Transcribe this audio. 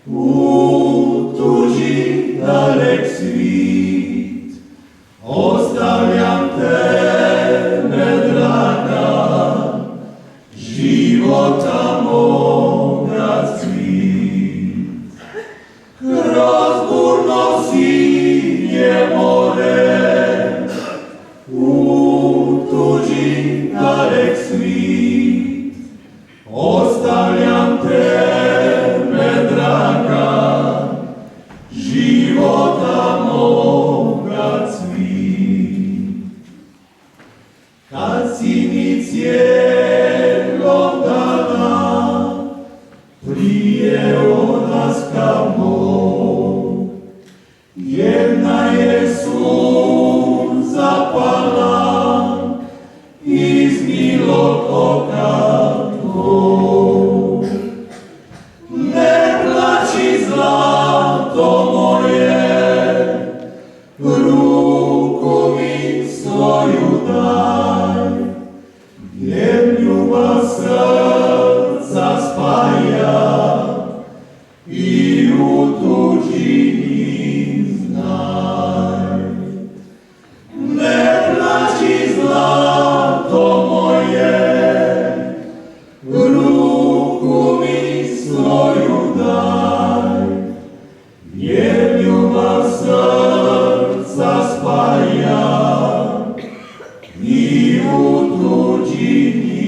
Utuži dalek svit, ostavljam tebe, draga, života moga cvit. Kroz burno sinje more, utuži dalek svit, ostavljam tebe, draga, života moga cvit. Kad si mi cijelom dana prije odlaska mog, jedna je suza pala iz milog oka tvog. Ne plači, zlato moje, ruku mi svoju daj, jer ljubav srca spaja i u tuđini znaj. Ne plači, zlato moje, ruku mi svoju daj, jer ljubav srca spaja i u tuđini